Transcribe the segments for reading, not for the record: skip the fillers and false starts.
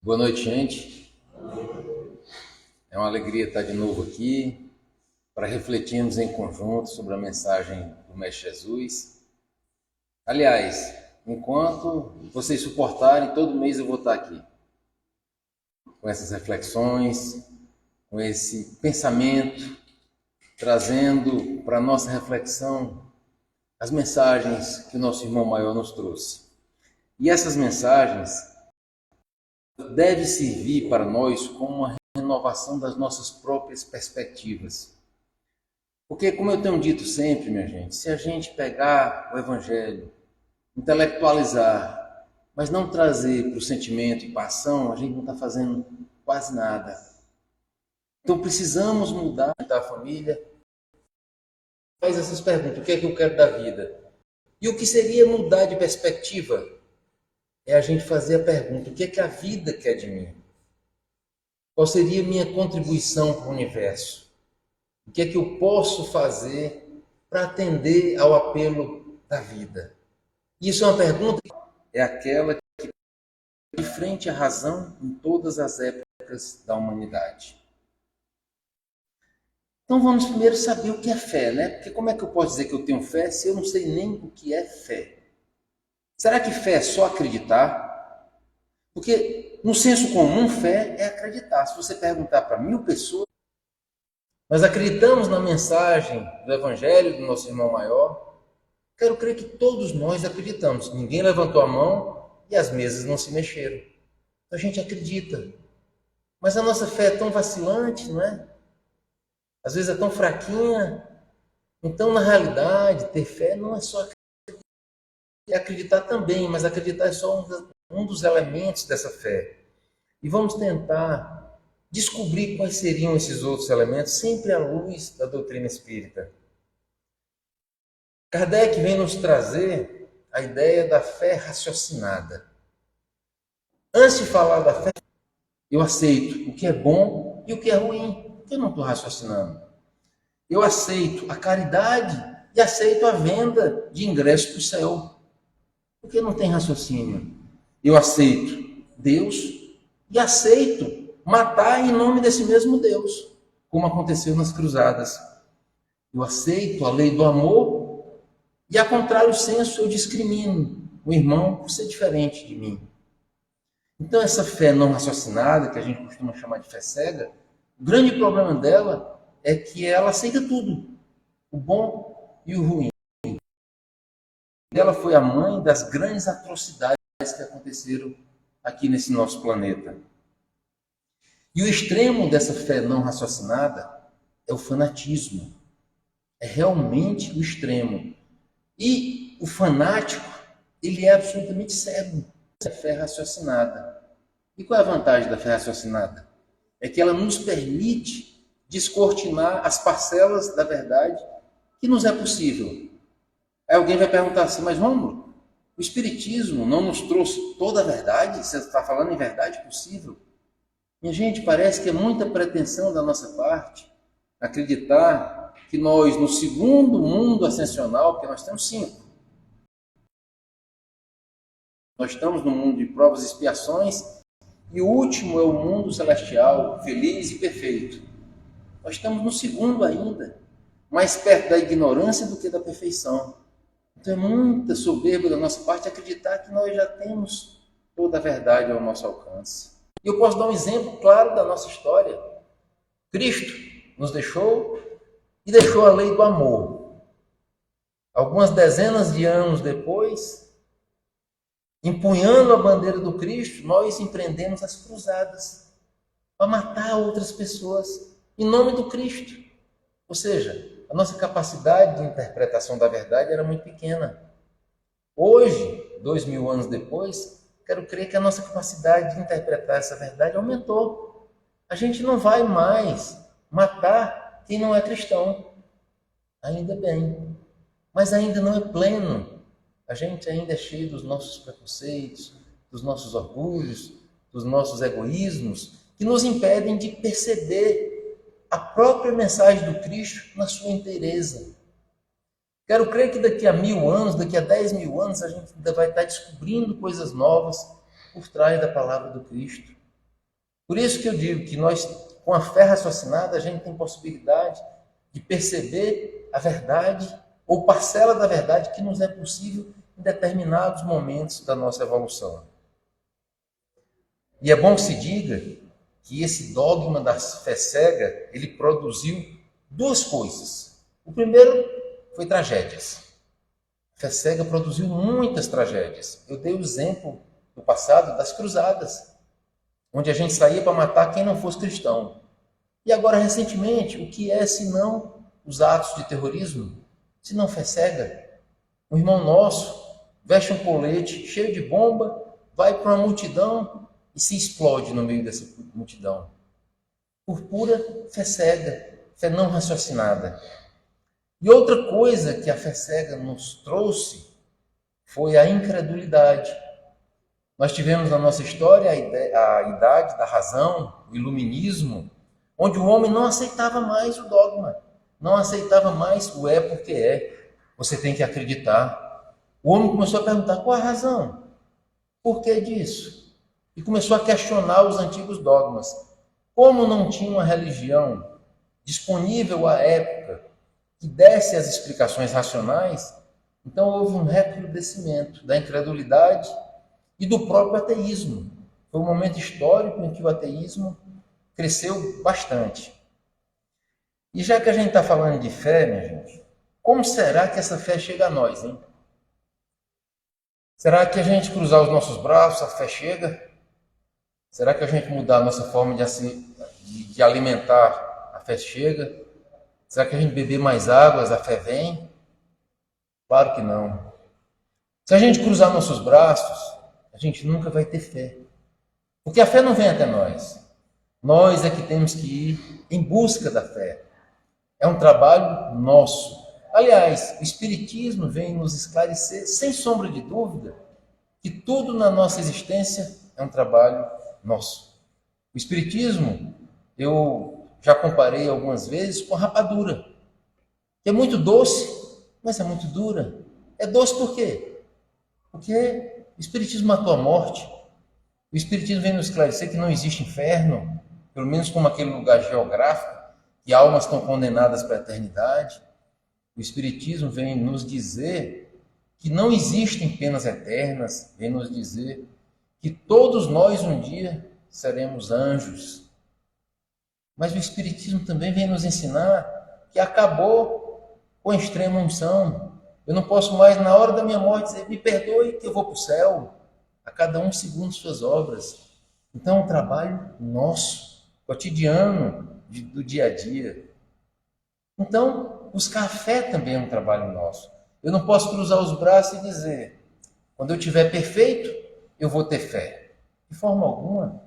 Boa noite, gente. É uma alegria estar de novo aqui para refletirmos em conjunto sobre a mensagem do Mestre Jesus. Aliás, enquanto vocês suportarem, todo mês eu vou estar aqui com essas reflexões, com esse pensamento, trazendo para a nossa reflexão as mensagens que o nosso irmão maior nos trouxe. E essas mensagens devem servir para nós como uma renovação das nossas próprias perspectivas. Porque, como eu tenho dito sempre, minha gente, se a gente pegar o Evangelho, intelectualizar, mas não trazer para o sentimento e para a ação, a gente não está fazendo quase nada. Então precisamos mudar da família. Faz essas perguntas: o que é que eu quero da vida? E o que seria mudar de perspectiva? É a gente fazer a pergunta: o que é que a vida quer de mim? Qual seria a minha contribuição para o universo? O que é que eu posso fazer para atender ao apelo da vida? Isso é uma pergunta, é aquela que de frente à razão em todas as épocas da humanidade. Então vamos primeiro saber o que é fé, né? Porque como é que eu posso dizer que eu tenho fé se eu não sei nem o que é fé? Será que fé é só acreditar? Porque no senso comum, fé é acreditar. Se você perguntar para 1000 pessoas, nós acreditamos na mensagem do Evangelho do nosso irmão maior. Quero crer que todos nós acreditamos. Ninguém levantou a mão e as mesas não se mexeram. Então a gente acredita. Mas a nossa fé é tão vacilante, não é? Às vezes é tão fraquinha. Então, na realidade, ter fé não é só acreditar. É acreditar também, mas acreditar é só um dos elementos dessa fé. E vamos tentar descobrir quais seriam esses outros elementos, sempre à luz da doutrina espírita. Kardec vem nos trazer a ideia da fé raciocinada. Antes de falar da fé, eu aceito o que é bom e o que é ruim, porque eu não estou raciocinando. Eu aceito a caridade e aceito a venda de ingresso para o céu, porque não tem raciocínio. Eu aceito Deus e aceito matar em nome desse mesmo Deus, como aconteceu nas cruzadas. Eu aceito a lei do amor e, a contrário senso, eu discrimino o irmão por ser diferente de mim. Então, essa fé não raciocinada, que a gente costuma chamar de fé cega, o grande problema dela é que ela aceita tudo, o bom e o ruim. Ela foi a mãe das grandes atrocidades que aconteceram aqui nesse nosso planeta. E o extremo dessa fé não raciocinada é o fanatismo. É realmente o extremo. E o fanático, ele é absolutamente cego. É fé raciocinada. E qual é a vantagem da fé raciocinada? É que ela nos permite descortinar as parcelas da verdade que nos é possível. Aí alguém vai perguntar assim: mas Rômulo, o Espiritismo não nos trouxe toda a verdade? Você está falando em verdade possível? Minha gente, parece que é muita pretensão da nossa parte acreditar que nós, no segundo mundo ascensional, porque nós temos 5, nós estamos no mundo de provas e expiações, e o último é o mundo celestial, feliz e perfeito. Nós estamos no segundo ainda, mais perto da ignorância do que da perfeição. Então é muita soberba da nossa parte acreditar que nós já temos toda a verdade ao nosso alcance. E eu posso dar um exemplo claro da nossa história. Cristo nos deixou e deixou a lei do amor. Algumas dezenas de anos depois, empunhando a bandeira do Cristo, nós empreendemos as cruzadas para matar outras pessoas em nome do Cristo. Ou seja, a nossa capacidade de interpretação da verdade era muito pequena. Hoje, 2000 anos depois, quero crer que a nossa capacidade de interpretar essa verdade aumentou. A gente não vai mais matar quem não é cristão. Ainda bem. Mas ainda não é pleno. A gente ainda é cheio dos nossos preconceitos, dos nossos orgulhos, dos nossos egoísmos, que nos impedem de perceber a própria mensagem do Cristo na sua inteireza. Quero crer que daqui a 1000 anos, daqui a 10.000 anos, a gente ainda vai estar descobrindo coisas novas por trás da palavra do Cristo. Por isso que eu digo que nós, com a fé raciocinada, a gente tem possibilidade de perceber a verdade ou parcela da verdade que nos é possível em determinados momentos da nossa evolução. E é bom que se diga que esse dogma da fé cega, ele produziu duas coisas. O primeiro foi tragédias. A fé cega produziu muitas tragédias. Eu dei o exemplo no passado das cruzadas, onde a gente saía para matar quem não fosse cristão. E agora, recentemente, o que é senão os atos de terrorismo? Senão fé cega. Um irmão nosso veste um colete cheio de bomba, vai para uma multidão e se explode no meio dessa multidão. Por pura fé cega, fé não raciocinada. E outra coisa que a fé cega nos trouxe foi a incredulidade. Nós tivemos na nossa história a idade da razão, o iluminismo, onde o homem não aceitava mais o dogma, não aceitava mais o é porque é. Você tem que acreditar. O homem começou a perguntar qual a razão, por que disso? E começou a questionar os antigos dogmas. Como não tinha uma religião disponível à época que desse as explicações racionais, então houve um recrudescimento da incredulidade e do próprio ateísmo. Foi um momento histórico em que o ateísmo cresceu bastante. E já que a gente está falando de fé, minha gente, como será que essa fé chega a nós, hein? Será que a gente cruzar os nossos braços, a fé chega? Será que a gente mudar a nossa forma de alimentar, a fé chega? Será que a gente beber mais águas, a fé vem? Claro que não. Se a gente cruzar nossos braços, a gente nunca vai ter fé. Porque a fé não vem até nós. Nós é que temos que ir em busca da fé. É um trabalho nosso. Aliás, o Espiritismo vem nos esclarecer, sem sombra de dúvida, que tudo na nossa existência é um trabalho nosso. O Espiritismo, eu já comparei algumas vezes com a rapadura, que é muito doce, mas é muito dura. É doce por quê? Porque o Espiritismo matou a morte. O Espiritismo vem nos esclarecer que não existe inferno, pelo menos como aquele lugar geográfico, que almas estão condenadas para a eternidade. O Espiritismo vem nos dizer que não existem penas eternas, vem nos dizer que todos nós um dia seremos anjos. Mas o Espiritismo também vem nos ensinar que acabou com a extrema unção. Eu não posso mais, na hora da minha morte, dizer, me perdoe que eu vou para o céu. A cada um segundo suas obras. Então, é um trabalho nosso, cotidiano, do dia a dia. Então, buscar a fé também é um trabalho nosso. Eu não posso cruzar os braços e dizer, quando eu estiver perfeito, eu vou ter fé. De forma alguma.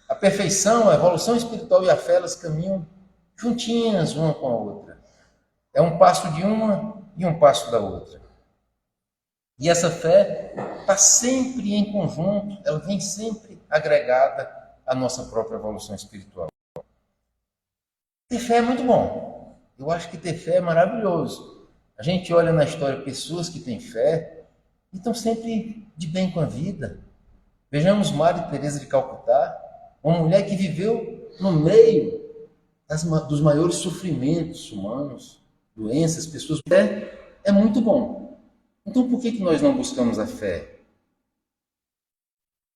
A perfeição, a evolução espiritual e a fé, elas caminham juntinhas uma com a outra. É um passo de uma e um passo da outra. E essa fé está sempre em conjunto, ela vem sempre agregada à nossa própria evolução espiritual. Ter fé é muito bom. Eu acho que ter fé é maravilhoso. A gente olha na história pessoas que têm fé e estão sempre de bem com a vida. Vejamos Maria Teresa de Calcutá, uma mulher que viveu no meio dos maiores sofrimentos humanos, doenças, pessoas. É muito bom. Então por que nós não buscamos a fé?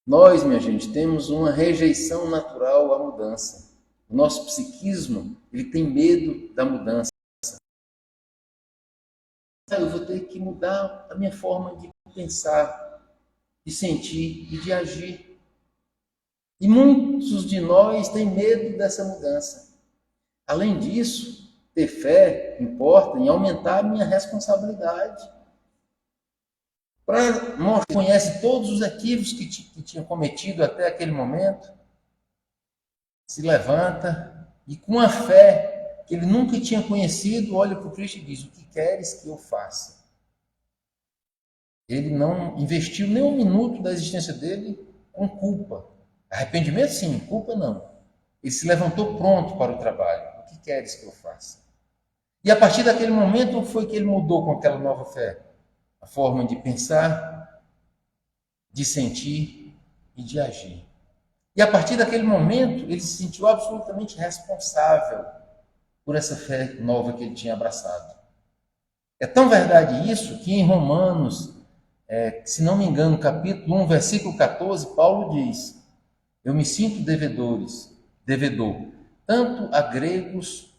Nós, minha gente, temos uma rejeição natural à mudança. O nosso psiquismo, ele tem medo da mudança. Eu vou ter que mudar a minha forma de pensar, de sentir e de agir. E muitos de nós têm medo dessa mudança. Além disso, ter fé importa em aumentar a minha responsabilidade. Para nós que conhece todos os equívocos que tinha cometido até aquele momento, se levanta e com a fé que ele nunca tinha conhecido, olha para o Cristo e diz, o que queres que eu faça? Ele não investiu nem um minuto da existência dele com culpa. Arrependimento sim, culpa não. Ele se levantou pronto para o trabalho. O que queres que eu faça? E a partir daquele momento foi que ele mudou com aquela nova fé. A forma de pensar, de sentir e de agir. E a partir daquele momento, ele se sentiu absolutamente responsável por essa fé nova que ele tinha abraçado. É tão verdade isso que em Romanos, se não me engano, capítulo 1, versículo 14, Paulo diz: eu me sinto devedor, tanto a gregos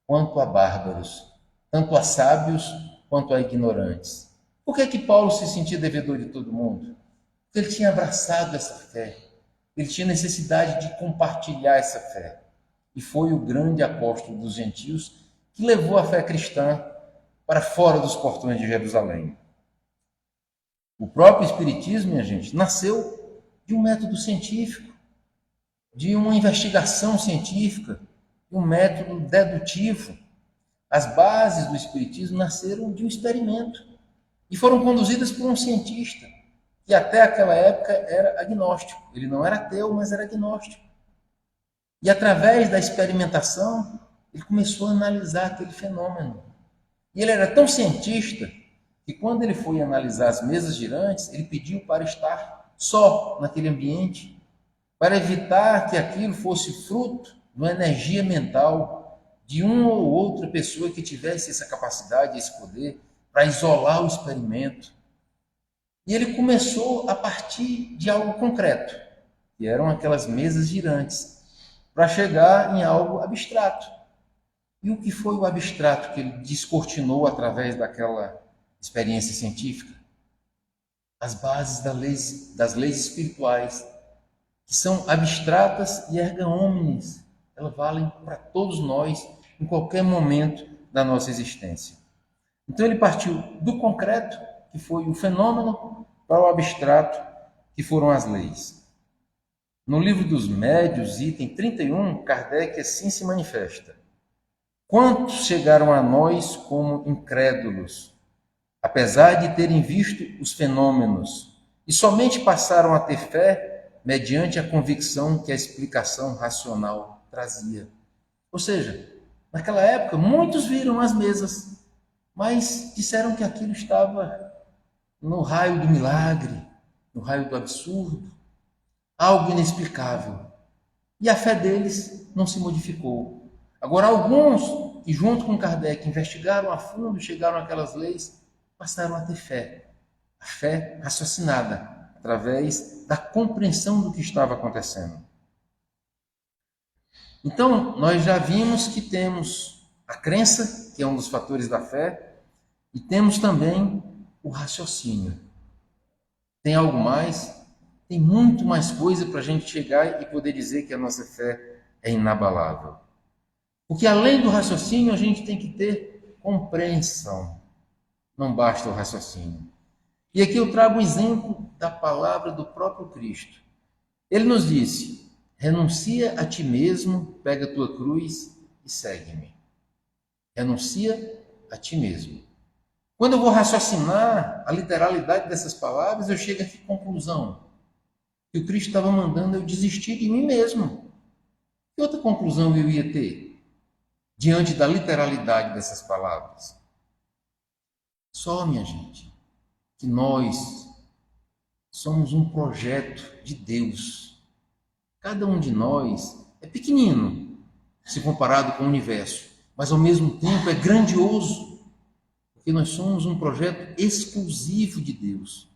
quanto a bárbaros, tanto a sábios quanto a ignorantes. Por que Paulo se sentia devedor de todo mundo? Porque ele tinha abraçado essa fé. Ele tinha necessidade de compartilhar essa fé. E foi o grande apóstolo dos gentios que levou a fé cristã para fora dos portões de Jerusalém. O próprio Espiritismo, minha gente, nasceu de um método científico, de uma investigação científica, de um método dedutivo. As bases do Espiritismo nasceram de um experimento e foram conduzidas por um cientista que até aquela época era agnóstico. Ele não era ateu, mas era agnóstico. E através da experimentação, ele começou a analisar aquele fenômeno. E ele era tão cientista que quando ele foi analisar as mesas girantes, ele pediu para estar só naquele ambiente, para evitar que aquilo fosse fruto de uma energia mental de uma ou outra pessoa que tivesse essa capacidade, esse poder, para isolar o experimento. E ele começou a partir de algo concreto, que eram aquelas mesas girantes, para chegar em algo abstrato. E o que foi o abstrato que ele descortinou através daquela experiência científica? As bases das leis espirituais, que são abstratas e erga omnes. Elas valem para todos nós, em qualquer momento da nossa existência. Então ele partiu do concreto, que foi o fenômeno, para o abstrato, que foram as leis. No livro dos Médios, item 31, Kardec assim se manifesta: quantos chegaram a nós como incrédulos, apesar de terem visto os fenômenos, e somente passaram a ter fé mediante a convicção que a explicação racional trazia. Ou seja, naquela época, muitos viram as mesas, mas disseram que aquilo estava no raio do milagre, no raio do absurdo, algo inexplicável. E a fé deles não se modificou. Agora, alguns que, junto com Kardec, investigaram a fundo, chegaram àquelas leis, passaram a ter fé. A fé raciocinada, através da compreensão do que estava acontecendo. Então, nós já vimos que temos a crença, que é um dos fatores da fé, e temos também o raciocínio. Tem algo mais? Tem muito mais coisa para a gente chegar e poder dizer que a nossa fé é inabalável. Porque além do raciocínio, a gente tem que ter compreensão. Não basta o raciocínio. E aqui eu trago um exemplo da palavra do próprio Cristo. Ele nos disse: renuncia a ti mesmo, pega a tua cruz e segue-me. Renuncia a ti mesmo. Quando eu vou raciocinar a literalidade dessas palavras, eu chego a que conclusão? Que o Cristo estava mandando eu desistir de mim mesmo. Que outra conclusão eu ia ter diante da literalidade dessas palavras? Só, minha gente, que nós somos um projeto de Deus. Cada um de nós é pequenino se comparado com o universo, mas ao mesmo tempo é grandioso, porque nós somos um projeto exclusivo de Deus.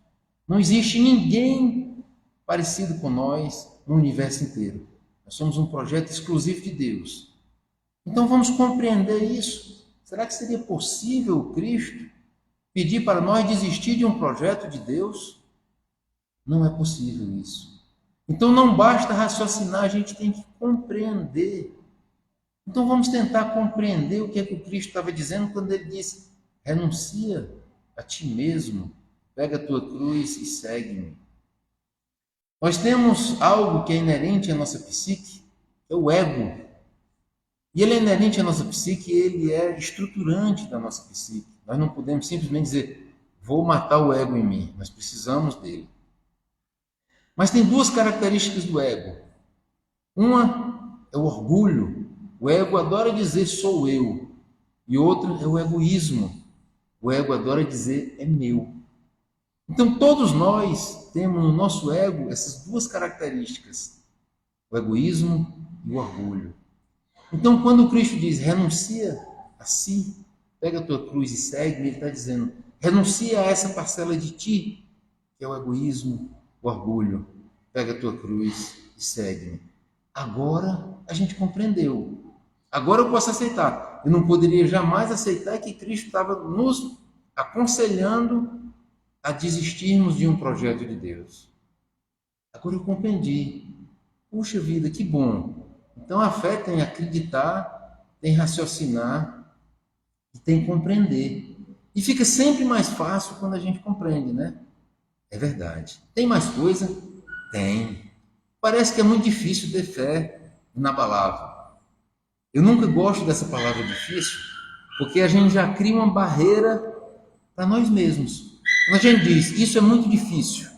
Não existe ninguém parecido com nós no universo inteiro. Nós somos um projeto exclusivo de Deus. Então vamos compreender isso. Será que seria possível o Cristo pedir para nós desistir de um projeto de Deus? Não é possível isso. Então não basta raciocinar, a gente tem que compreender. Então vamos tentar compreender o que é que o Cristo estava dizendo quando ele disse: renuncia a ti mesmo, pega a tua cruz e segue-me. Nós temos algo que é inerente à nossa psique, é o ego. E ele é inerente à nossa psique, ele é estruturante da nossa psique. Nós não podemos simplesmente dizer: vou matar o ego em mim. Nós precisamos dele. Mas tem duas características do ego. Uma é o orgulho. O ego adora dizer sou eu. E outra é o egoísmo. O ego adora dizer é meu. Então todos nós temos no nosso ego essas duas características. o egoísmo e o orgulho. Então, quando Cristo diz, renuncia a si, pega a tua cruz e segue-me, ele está dizendo, renuncia a essa parcela de ti, que é o egoísmo, o orgulho. Pega a tua cruz e segue-me. Agora a gente compreendeu. Agora eu posso aceitar. Eu não poderia jamais aceitar que Cristo estava nos aconselhando a desistirmos de um projeto de Deus. Agora eu compreendi. Puxa vida, que bom. Então a fé tem acreditar, tem raciocinar e tem compreender. E fica sempre mais fácil quando a gente compreende, né? É verdade. Tem mais coisa? Tem. Parece que é muito difícil ter fé inabalável. Eu nunca gosto dessa palavra difícil, porque a gente já cria uma barreira para nós mesmos. Quando a gente diz, isso é muito difícil,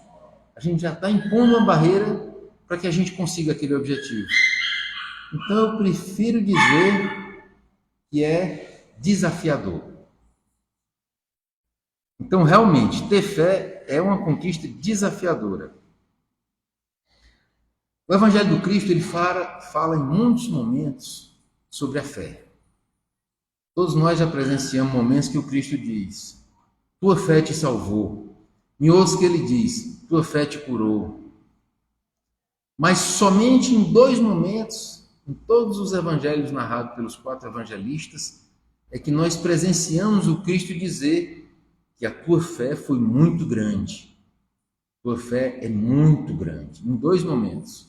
a gente já está impondo uma barreira para que a gente consiga aquele objetivo. Então eu prefiro dizer que é desafiador. Então realmente, ter fé é uma conquista desafiadora. O Evangelho do Cristo ele fala em muitos momentos sobre a fé. Todos nós já presenciamos momentos que o Cristo diz, tua fé te salvou. Em outros que ele diz, tua fé te curou. Mas somente em 2 momentos, em todos os evangelhos narrados pelos 4 evangelistas, é que nós presenciamos o Cristo dizer que a tua fé foi muito grande. Tua fé é muito grande. Em 2 momentos.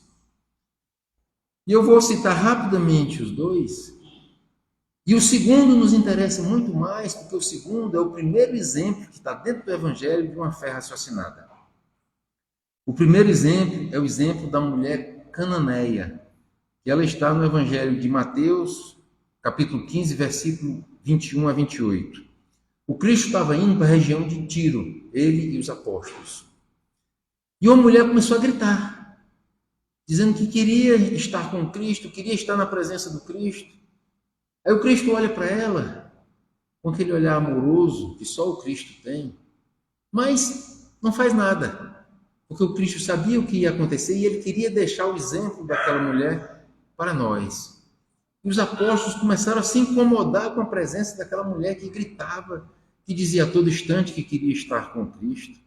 E eu vou citar rapidamente os 2. E o segundo nos interessa muito mais, porque o segundo é o primeiro exemplo que está dentro do Evangelho de uma fé raciocinada. O primeiro exemplo é o exemplo da mulher cananeia, que ela está no Evangelho de Mateus, capítulo 15, versículo 21 a 28. O Cristo estava indo para a região de Tiro, ele e os apóstolos. E uma mulher começou a gritar, dizendo que queria estar com Cristo, queria estar na presença do Cristo. Aí o Cristo olha para ela, com aquele olhar amoroso que só o Cristo tem, mas não faz nada, porque o Cristo sabia o que ia acontecer e ele queria deixar o exemplo daquela mulher para nós. E os apóstolos começaram a se incomodar com a presença daquela mulher que gritava, que dizia a todo instante que queria estar com Cristo.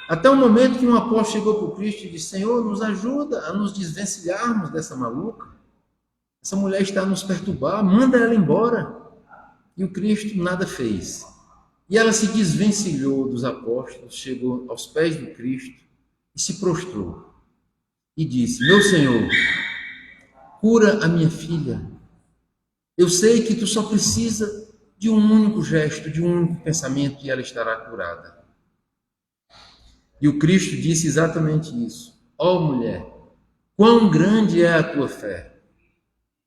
Até o momento que um apóstolo chegou para o Cristo e disse, Senhor, nos ajuda a nos desvencilharmos dessa maluca. Essa mulher está a nos perturbar, manda ela embora. E o Cristo nada fez. E ela se desvencilhou dos apóstolos, chegou aos pés do Cristo e se prostrou. E disse, meu Senhor, cura a minha filha. Eu sei que tu só precisa de um único gesto, de um único pensamento e ela estará curada. E o Cristo disse exatamente isso. Ó mulher, quão grande é a tua fé.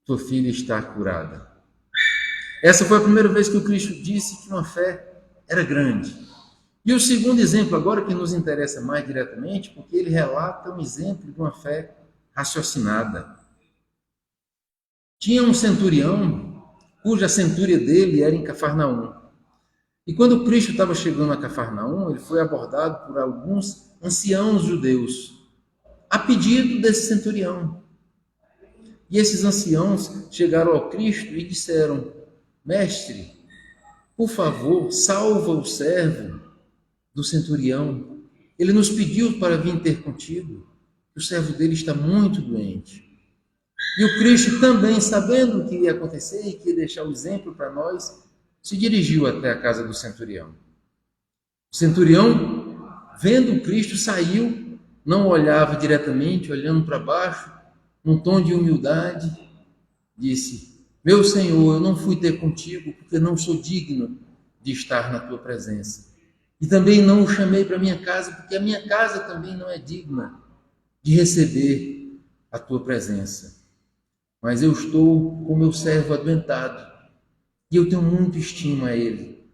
Tua filha está curada. Essa foi a primeira vez que o Cristo disse que uma fé era grande. E o segundo exemplo agora que nos interessa mais diretamente, porque ele relata um exemplo de uma fé raciocinada. Tinha um centurião, cuja centúria dele era em Cafarnaum. E quando o Cristo estava chegando a Cafarnaum, ele foi abordado por alguns anciãos judeus, a pedido desse centurião. E esses anciãos chegaram ao Cristo e disseram, mestre, por favor, salva o servo do centurião. Ele nos pediu para vir ter contigo, que o servo dele está muito doente. E o Cristo também, sabendo o que ia acontecer e que ia deixar o exemplo para nós, se dirigiu até a casa do centurião. O centurião, vendo o Cristo, saiu, não olhava diretamente, olhando para baixo, num tom de humildade, disse, meu Senhor, eu não fui ter contigo porque não sou digno de estar na tua presença. E também não o chamei para minha casa porque a minha casa também não é digna de receber a tua presença. Mas eu estou com meu servo adoentado e eu tenho muito estima a ele.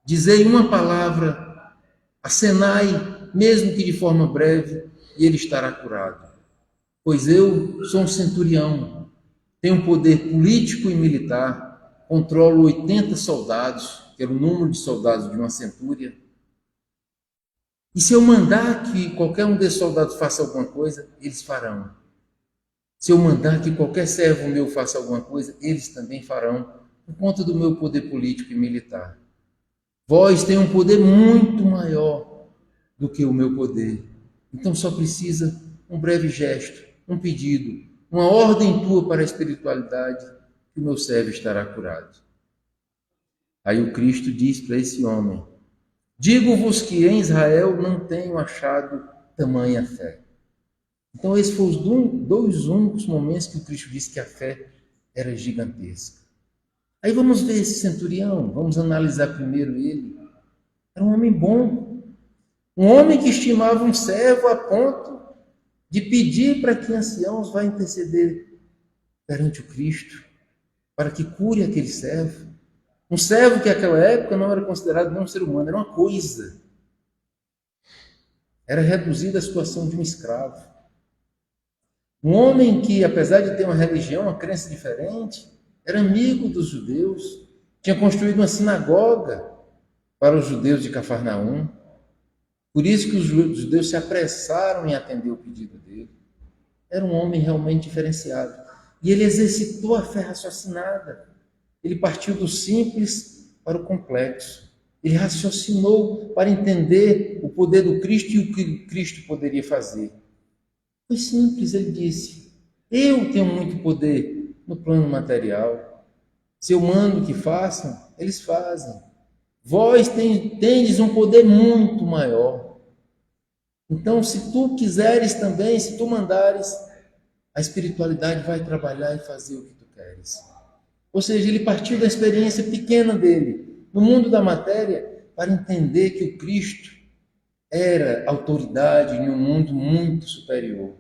Dizei uma palavra, acenai, mesmo que de forma breve, e ele estará curado. Pois eu sou um centurião, tenho poder político e militar, controlo 80 soldados, que era o número de soldados de uma centúria. E se eu mandar que qualquer um desses soldados faça alguma coisa, eles farão. Se eu mandar que qualquer servo meu faça alguma coisa, eles também farão, por conta do meu poder político e militar. Vós tem um poder muito maior do que o meu poder. Então só precisa um breve gesto, um pedido, uma ordem tua para a espiritualidade, que o meu servo estará curado. Aí o Cristo diz para esse homem: digo-vos que em Israel não tenho achado tamanha fé. Então esses foram os dois únicos momentos que o Cristo disse que a fé era gigantesca. Aí vamos ver esse centurião, vamos analisar primeiro ele. Era um homem bom, um homem que estimava um servo a ponto de pedir para que anciãos vá interceder perante o Cristo, para que cure aquele servo. Um servo que naquela época não era considerado nem um ser humano, era uma coisa. Era reduzido à situação de um escravo. Um homem que, apesar de ter uma religião, uma crença diferente, era amigo dos judeus, tinha construído uma sinagoga para os judeus de Cafarnaum. Por isso que os judeus se apressaram em atender o pedido dele. Era um homem realmente diferenciado. E ele exercitou a fé raciocinada. Ele partiu do simples para o complexo. Ele raciocinou para entender o poder do Cristo e o que Cristo poderia fazer. Foi simples, ele disse: eu tenho muito poder no plano material. Se eu mando que façam, eles fazem. Vós tendes um poder muito maior. Então, se tu quiseres também, se tu mandares, a espiritualidade vai trabalhar e fazer o que tu queres. Ou seja, ele partiu da experiência pequena dele, no mundo da matéria, para entender que o Cristo era autoridade em um mundo muito superior.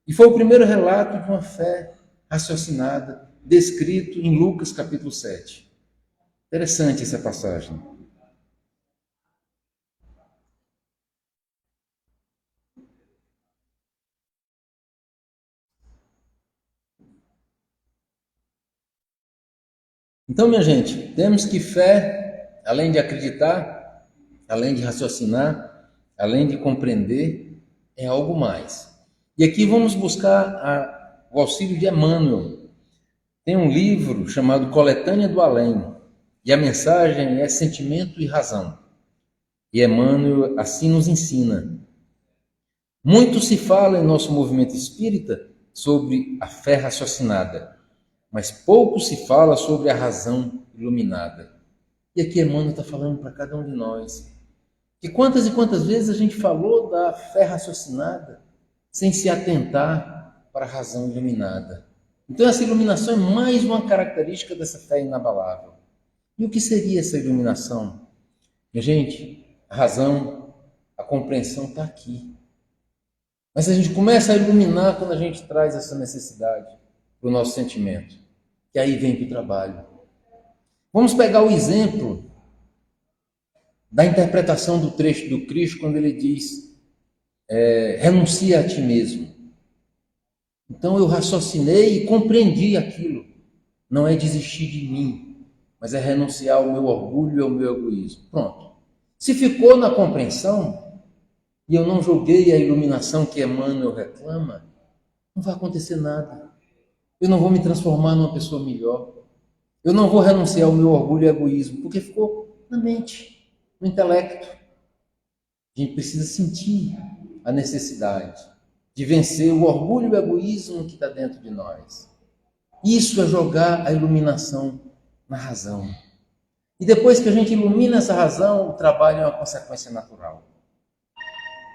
E foi o primeiro relato de uma fé raciocinada, descrito em Lucas capítulo 7. Interessante essa passagem. Então, minha gente, temos que fé, além de acreditar, além de raciocinar, além de compreender, é algo mais. E aqui vamos buscar o auxílio de Emmanuel. Tem um livro chamado Coletânea do Além, e a mensagem é sentimento e razão. E Emmanuel assim nos ensina. Muito se fala em nosso movimento espírita sobre a fé raciocinada, mas pouco se fala sobre a razão iluminada. E aqui Emmanuel está falando para cada um de nós. Que quantas e quantas vezes a gente falou da fé raciocinada sem se atentar para a razão iluminada. Então essa iluminação é mais uma característica dessa fé inabalável. E o que seria essa iluminação? Minha gente, a razão, a compreensão está aqui. Mas a gente começa a iluminar quando a gente traz essa necessidade para o nosso sentimento. Que aí vem para o trabalho. Vamos pegar o exemplo da interpretação do trecho do Cristo quando ele diz: renuncia a ti mesmo. Então eu raciocinei e compreendi aquilo. Não é desistir de mim, mas é renunciar ao meu orgulho e ao meu egoísmo. Pronto. Se ficou na compreensão e eu não joguei a iluminação que Emmanuel reclama, não vai acontecer nada. Eu não vou me transformar numa pessoa melhor. Eu não vou renunciar ao meu orgulho e egoísmo, porque ficou na mente, no intelecto. A gente precisa sentir a necessidade de vencer o orgulho e o egoísmo que está dentro de nós. Isso é jogar a iluminação na razão. E depois que a gente ilumina essa razão, o trabalho é uma consequência natural.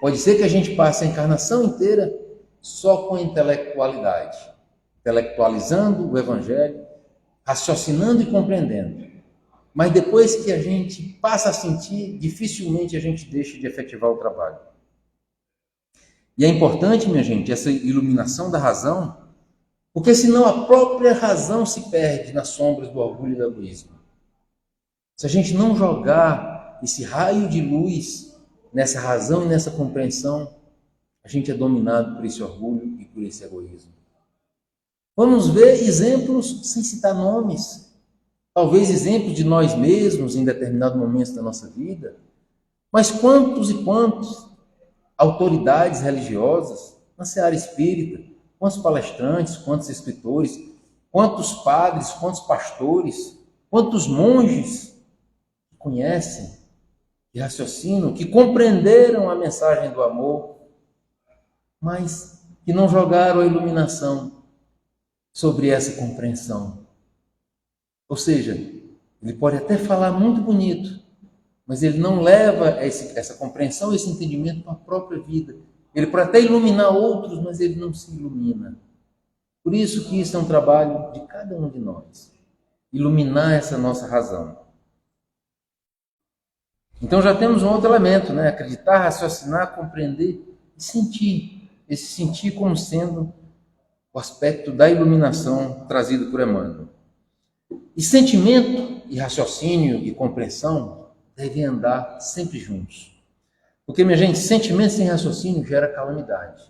Pode ser que a gente passe a encarnação inteira só com a intelectualidade, intelectualizando o Evangelho, raciocinando e compreendendo. Mas depois que a gente passa a sentir, dificilmente a gente deixa de efetivar o trabalho. E é importante, minha gente, essa iluminação da razão, porque senão a própria razão se perde nas sombras do orgulho e do egoísmo. Se a gente não jogar esse raio de luz nessa razão e nessa compreensão, a gente é dominado por esse orgulho e por esse egoísmo. Vamos ver exemplos sem citar nomes. Talvez exemplos de nós mesmos em determinado momento da nossa vida. Mas quantos e quantos autoridades religiosas na seara espírita, Quantos palestrantes, quantos escritores, quantos padres, quantos pastores, quantos monges que conhecem, que raciocinam, que compreenderam a mensagem do amor, mas que não jogaram a iluminação sobre essa compreensão. Ou seja, ele pode até falar muito bonito, mas ele não leva essa compreensão, esse entendimento para a própria vida. Ele pode até iluminar outros, mas ele não se ilumina. Por isso que isso é um trabalho de cada um de nós. Iluminar essa nossa razão. Então já temos um outro elemento, né? Acreditar, raciocinar, compreender e sentir. Esse sentir como sendo o aspecto da iluminação trazido por Emmanuel. E sentimento, e raciocínio, e compreensão devem andar sempre juntos. Porque, minha gente, sentimento sem raciocínio gera calamidade.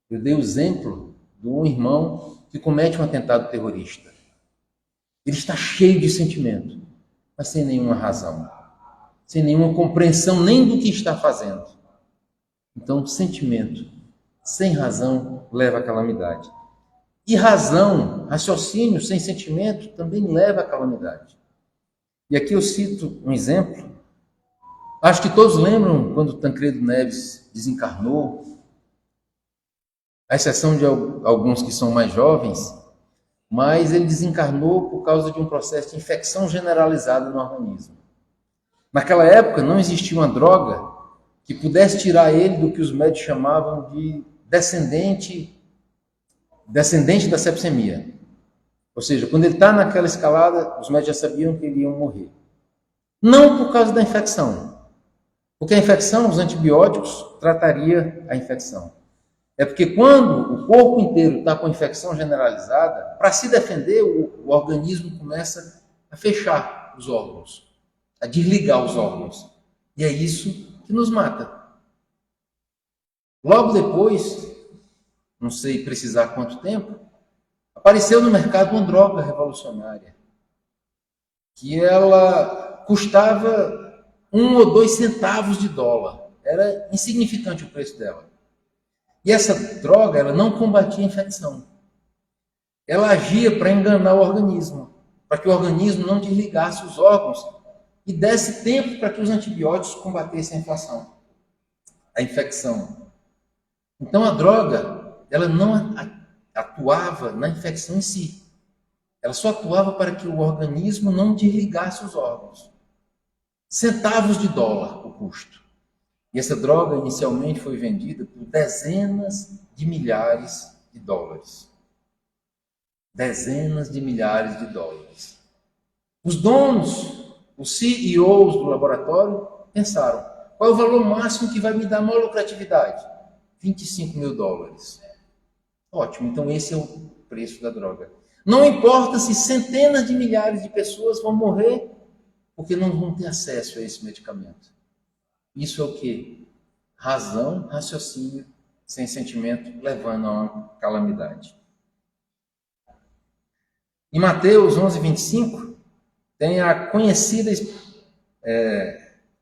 Eu dei o exemplo de um irmão que comete um atentado terrorista. Ele está cheio de sentimento, mas sem nenhuma razão, sem nenhuma compreensão nem do que está fazendo. Então, sentimento sem razão leva à calamidade. E razão, raciocínio sem sentimento também leva à calamidade. E aqui eu cito um exemplo. Acho que todos lembram quando Tancredo Neves desencarnou, à exceção de alguns que são mais jovens, mas ele desencarnou por causa de um processo de infecção generalizada no organismo. Naquela época não existia uma droga que pudesse tirar ele do que os médicos chamavam de descendente da sepsemia. Ou seja, quando ele está naquela escalada, os médicos já sabiam que ele ia morrer. Não por causa da infecção, porque a infecção, os antibióticos trataria a infecção. É porque quando o corpo inteiro está com infecção generalizada, para se defender, o organismo começa a fechar os órgãos, a desligar os órgãos. E é isso que nos mata. Logo depois, não sei precisar quanto tempo, apareceu no mercado uma droga revolucionária, que ela custava 1 ou 2 centavos de dólar. Era insignificante o preço dela. E essa droga, ela não combatia a infecção. Ela agia para enganar o organismo, para que o organismo não desligasse os órgãos e desse tempo para que os antibióticos combatessem a infecção. Então a droga, ela não atuava na infecção em si. Ela só atuava para que o organismo não desligasse os órgãos. Centavos de dólar o custo. E essa droga inicialmente foi vendida por dezenas de milhares de dólares. Dezenas de milhares de dólares. Os donos, os CEOs do laboratório, pensaram: qual é o valor máximo que vai me dar maior lucratividade? 25 mil dólares. Ótimo, então esse é o preço da droga. Não importa se centenas de milhares de pessoas vão morrer porque não vão ter acesso a esse medicamento. Isso é o quê? Razão, raciocínio, sem sentimento, levando a uma calamidade. Em Mateus 11, 25, tem a conhecida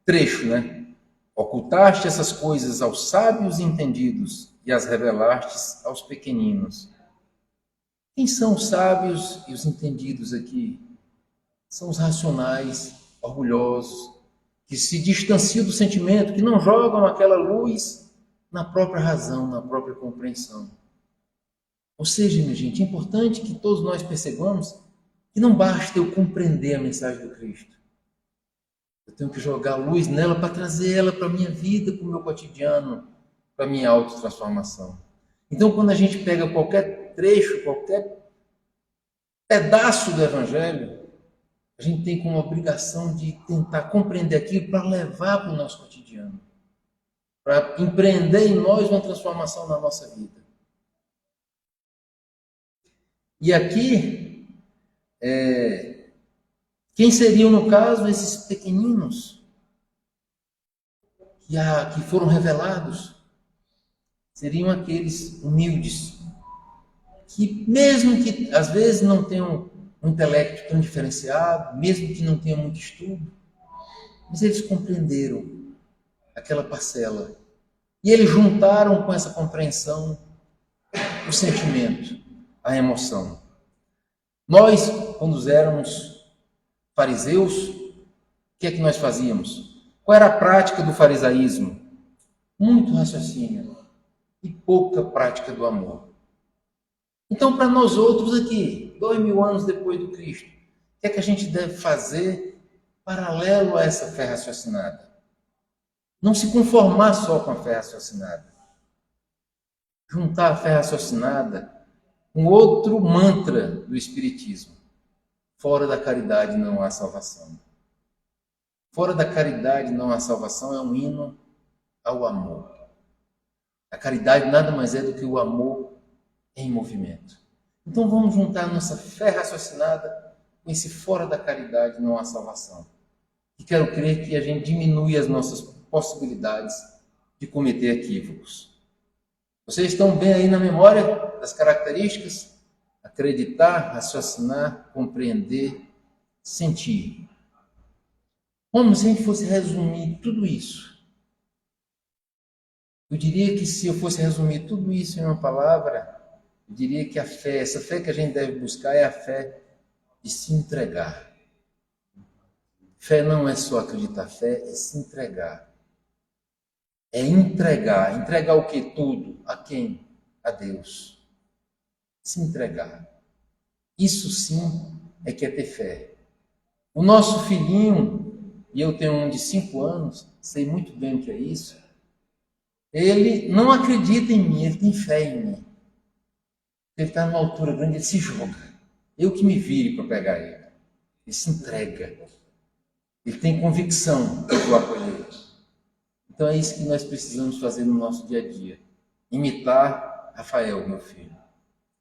trecho, né? Ocultaste essas coisas aos sábios e entendidos e as revelaste aos pequeninos. Quem são os sábios e os entendidos aqui? São os racionais, orgulhosos, que se distanciam do sentimento, que não jogam aquela luz na própria razão, na própria compreensão. Ou seja, minha gente, é importante que todos nós percebamos que não basta eu compreender a mensagem do Cristo. Eu tenho que jogar luz nela para trazer ela para a minha vida, para o meu cotidiano, para a minha autotransformação. Então, quando a gente pega qualquer trecho, qualquer pedaço do Evangelho, a gente tem como obrigação de tentar compreender aquilo para levar para o nosso cotidiano, para empreender em nós uma transformação na nossa vida. E aqui, quem seriam, no caso, esses pequeninos que foram revelados? Seriam aqueles humildes, que mesmo que às vezes não tenham um intelecto tão diferenciado, mesmo que não tenham muito estudo, mas eles compreenderam aquela parcela. E eles juntaram com essa compreensão o sentimento, a emoção. Nós, quando éramos fariseus, o que é que nós fazíamos? Qual era a prática do farisaísmo? Muito raciocínio e pouca prática do amor. Então, para nós outros aqui, 2000 anos depois do Cristo, o que é que a gente deve fazer paralelo a essa fé raciocinada? Não se conformar só com a fé raciocinada. Juntar a fé raciocinada com outro mantra do Espiritismo. Fora da caridade não há salvação. Fora da caridade não há salvação é um hino ao amor. A caridade nada mais é do que o amor em movimento. Então vamos juntar nossa fé raciocinada com esse fora da caridade não há salvação. E quero crer que a gente diminui as nossas possibilidades de cometer equívocos. Vocês estão bem aí na memória das características? Acreditar, raciocinar, compreender, sentir. Como se a gente fosse resumir tudo isso? Eu diria que se eu fosse resumir tudo isso em uma palavra, eu diria que a fé, essa fé que a gente deve buscar é a fé de se entregar. Fé não é só acreditar, fé é se entregar. É entregar. Entregar o que? Tudo. A quem? A Deus. Se entregar. Isso sim é que é ter fé. O nosso filhinho, e eu tenho um de 5 anos, sei muito bem o que é isso, ele não acredita em mim, ele tem fé em mim. Ele está numa altura grande, ele se joga. Eu que me vire para pegar ele. Ele se entrega. Ele tem convicção que eu vou acolher. Então é isso que nós precisamos fazer no nosso dia a dia. Imitar Rafael, meu filho.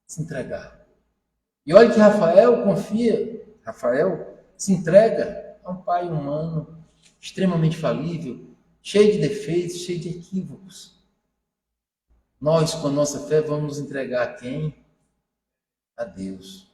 Se entregar. E olha que Rafael confia, Rafael se entrega a um pai humano, extremamente falível, cheio de defeitos, cheio de equívocos. Nós, com a nossa fé, vamos nos entregar a quem? A Deus.